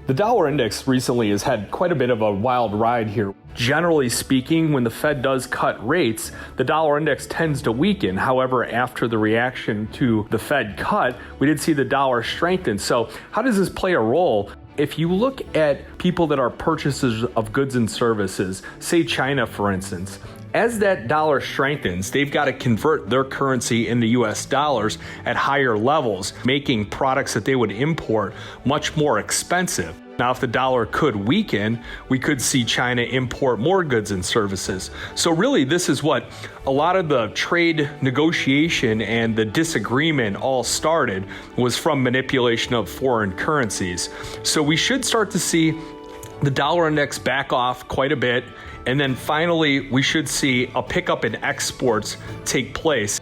The dollar index recently has had quite a bit of a wild ride here. Generally speaking, when the Fed does cut rates, the dollar index tends to weaken. However, after the reaction to the Fed cut, we did see the dollar strengthen. So how does this play a role? If you look at people that are purchasers of goods and services, say China, for instance, as that dollar strengthens, they've got to convert their currency into U.S. dollars at higher levels, making products that they would import much more expensive. Now, if the dollar could weaken, we could see China import more goods and services. So really, this is what a lot of the trade negotiation and the disagreement all started, was from manipulation of foreign currencies. So we should start to see the dollar index back off quite a bit. And then finally, we should see a pickup in exports take place